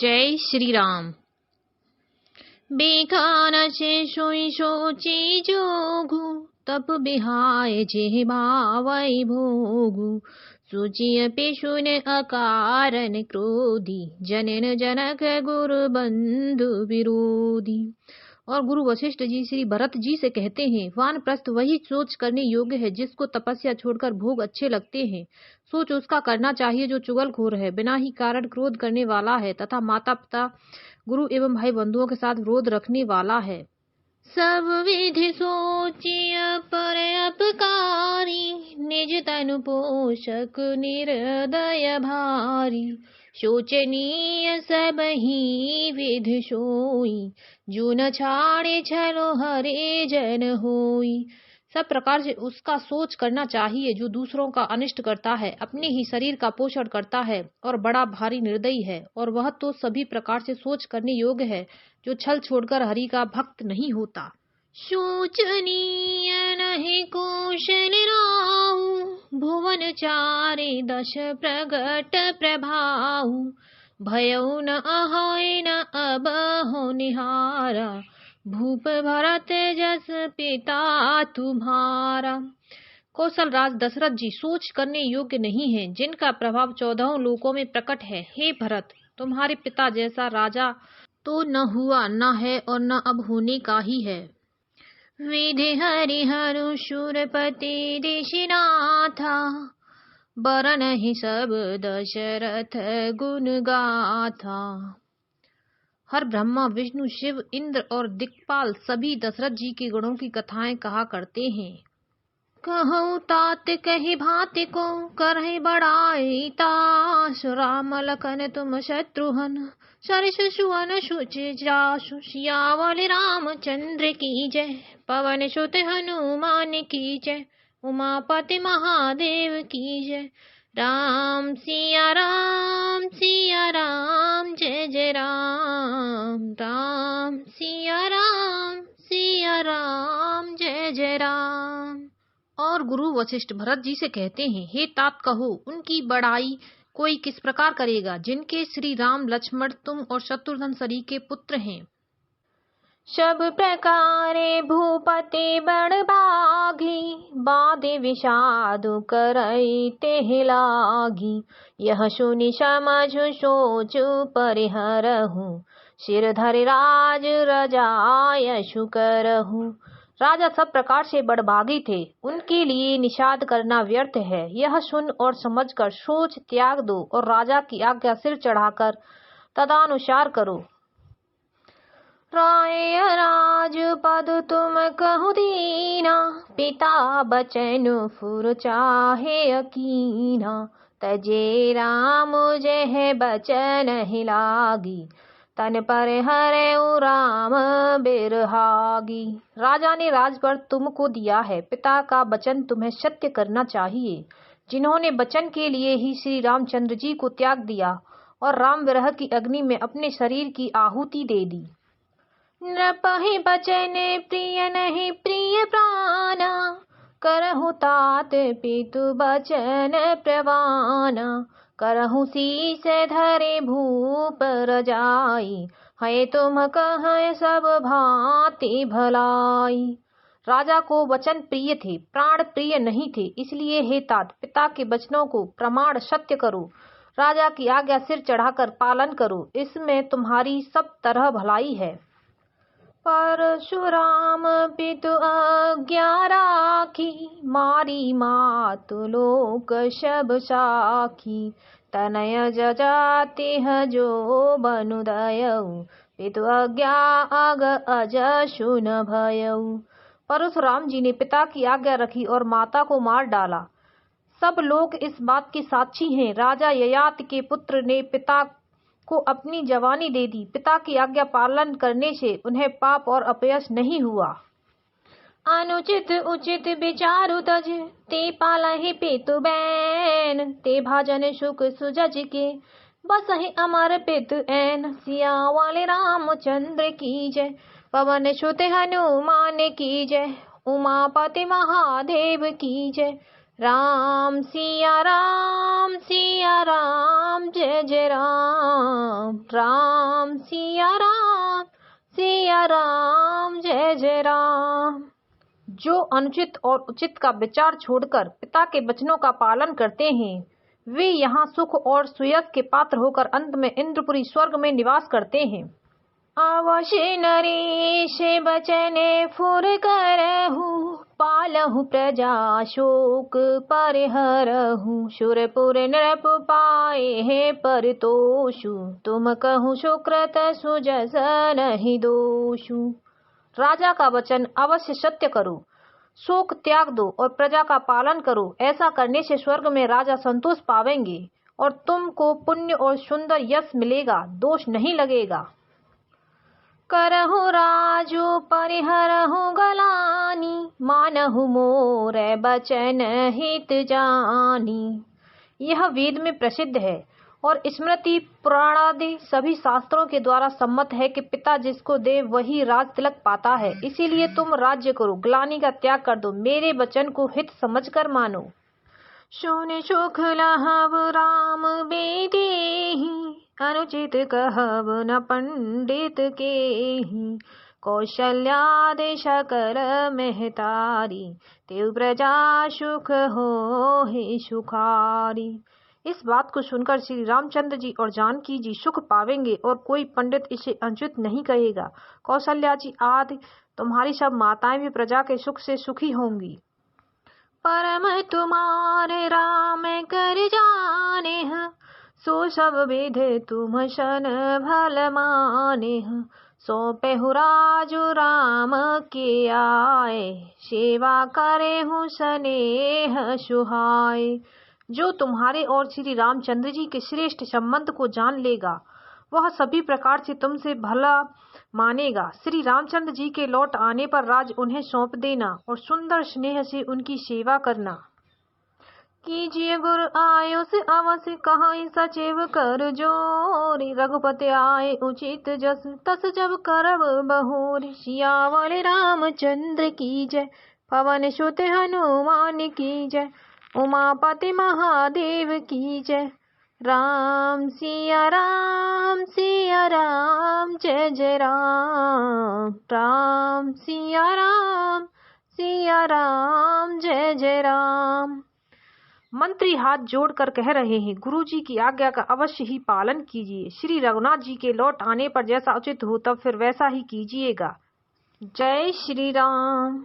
जय श्री राम। बेखान से सोई सोची जोगु, तप बिहाय जे भावई भोगु। सोचिय पेशुन अकारण क्रोधी, जनन जनक गुरु बंधु विरोधी। और गुरु वशिष्ठ जी श्री भरत जी से कहते हैं, वानप्रस्थ वही सोच करने योग्य है जिसको तपस्या छोड़कर भोग अच्छे लगते हैं। सोच उसका करना चाहिए जो चुगलखोर है, बिना ही कारण क्रोध करने वाला है तथा माता पिता गुरु एवं भाई बंधुओं के साथ विरोध रखने वाला है। सब विधि सोचिय पर अपकारी, निज तनु पोषक निर्दय भारी। शोचनीय सब ही विधि सोई, जो न छाड़े छलो हरे जन होई। सब प्रकार से उसका सोच करना चाहिए जो दूसरों का अनिष्ट करता है, अपने ही शरीर का पोषण करता है और बड़ा भारी निर्दयी है। और वह तो सभी प्रकार से सोच करने योग्य है जो छल छोड़कर हरि का भक्त नहीं होता। शोचनीय नहीं कौशल राहु, भुवन चारे दश प्रगट प्रभाहु। भयउ न अहय न अबहु निहारा, भूप भरत जस पिता तुम्हारा। कौशल राज दशरथ जी सोच करने योग्य नहीं है, जिनका प्रभाव 14 लोकों में प्रकट है। हे भरत, तुम्हारे पिता जैसा राजा तो न हुआ, न है और न अब होने का ही है। विधि हरिहरु शूरपति दिशिनाथा, बरन ही सब दशरथ गुण गाथा। हर ब्रह्मा विष्णु शिव इंद्र और दिक्पाल सभी दशरथ जी के गुणों की कथाएं कहा करते हैं। कहु तात कही भांति को करहि बड़ाई तास, राम लखन तुम शत्रुघ्न सरिस सुवन सुच जासु। सियावल रामचंद्र की जय, पवन सुत हनुमान की जय, उमापति महादेव की जय। राम सिया राम जय जय राम। राम सिया राम जय जय राम। और गुरु वशिष्ठ भरत जी से कहते हैं, हे तात कहो उनकी बड़ाई कोई किस प्रकार करेगा, जिनके श्री राम लक्ष्मण तुम और शत्रुघ्न सरी के पुत्र हैं। सब प्रकारे भूपति बड़ बागी, बादे विषादु करई तेहि लागी। यह सुनि समझु सोचु परिहरहु, सिर धरि राज रजायशु करहु। राजा सब प्रकार से बड़भागी थे, उनके लिए निषाद करना व्यर्थ है। यह सुन और समझकर सोच त्याग दो और राजा की आज्ञा सिर चढ़ाकर तदानुसार करो। राय राज पद तुम कहु दीना, पिता बचन फुर चाहे अकीना। तजे राम जय बचन ही लागी, तन पर हरे राम बिरहागी। राजा ने राजभर तुमको दिया है, पिता का वचन तुम्हें सत्य करना चाहिए। जिन्होंने वचन के लिए ही श्री रामचंद्र जी को त्याग दिया और राम विरह की अग्नि में अपने शरीर की आहुति दे दी। नृपहि बचन प्रिय नहीं प्रिय प्राणा, करहु तात पितु बचन प्रवाना। करहु शीस धरे भूप रजाई, है तुम कह सब भांति भलाई। राजा को वचन प्रिय थे, प्राण प्रिय नहीं थे, इसलिए हे तात पिता के वचनों को प्रमाण सत्य करो। राजा की आज्ञा सिर चढ़ाकर पालन करो, इसमें तुम्हारी सब तरह भलाई है। परशुराम पितु आज्ञा राखी, मारी मातु लोक सब साखी। तनय जजाति जो बनु दयऊ, पितु आज्ञा अग अज सुन भयऊ। परशुराम जी ने पिता की आज्ञा रखी और माता को मार डाला। सब लोग इस बात के साक्षी हैं। राजा ययाति के पुत्र ने पिता को अपनी जवानी दे दी। पिता की आज्ञा पालन करने से उन्हें पाप और अपयश नहीं हुआ। अनुचित उचित विचारु तज, ते पालहि पितु बैन। ते भाजन सुख सुजज के, बसहि अमर पितु ऐन। सियावल रामचंद्र की जय, पवन सुत हनुमान की जय, उमापति महादेव की जय। राम सिया राम जय जय राम। राम सिया राम जय जय राम। जो अनुचित और उचित का विचार छोड़कर पिता के वचनों का पालन करते हैं, वे यहाँ सुख और सुयश के पात्र होकर अंत में इंद्रपुरी स्वर्ग में निवास करते हैं। अवश्य नरेश बचने फुर करहु, पालहु प्रजा शोक परिहरहु। सुरपुर नृप पाए है परितोषु, तुम कहूँ सुकृत सुजस नहीं दोषु। राजा का वचन अवश्य सत्य करो, शोक त्याग दो और प्रजा का पालन करो। ऐसा करने से स्वर्ग में राजा संतोष पावेंगे और तुमको पुण्य और सुंदर यश मिलेगा, दोष नहीं लगेगा। करहु राजो परिहरहु गलानी, मानहु मोर बचन हित जानी। यह वेद में प्रसिद्ध है और स्मृति पुराण आदि सभी शास्त्रों के द्वारा सम्मत है कि पिता जिसको दे वही राज तिलक पाता है। इसीलिए तुम राज्य करो, ग्लानि का त्याग कर दो, मेरे वचन को हित समझकर मानो। सुन सुख लहब राम बेदेहि, अनुचित कहब न पंडित केहि। कौशल्यादि सकल महतारी, तेउ प्रजा सुख होहि सुखारी। इस बात को सुनकर श्री रामचंद्र जी और जानकी जी सुख पावेंगे और कोई पंडित इसे अनुचित नहीं कहेगा। कौशल्या जी आदि तुम्हारी सब माताएं भी प्रजा के सुख से सुखी होंगी। परम तुम्हारे राम कर जाने, सो सब विध तुम सन भल माने। सौंपेहु राजु राम के आए, सेवा करे हूँ स्नेह सुहाए। जो तुम्हारे और श्री रामचंद्र जी के श्रेष्ठ संबंध को जान लेगा, वह सभी प्रकार से तुमसे भला मानेगा। श्री रामचंद्र जी के लौट आने पर राज उन्हें सौंप देना और सुंदर स्नेह से उनकी सेवा करना। कीजिए गुरु आयुष अवश्य कहाई, सचिव कर जोरी। रघुपति आए उचित जस, तस जब करब बहोरी। सियावर रामचंद्र की जय, पवन सुत हनुमान की जय। उमापति महादेव की जय। राम सिया राम जय जय राम। राम सिया राम जय जय राम। मंत्री हाथ जोड़कर कह रहे हैं, गुरुजी की आज्ञा का अवश्य ही पालन कीजिए। श्री रघुनाथ जी के लौट आने पर जैसा उचित हो तब फिर वैसा ही कीजिएगा। जय श्री राम।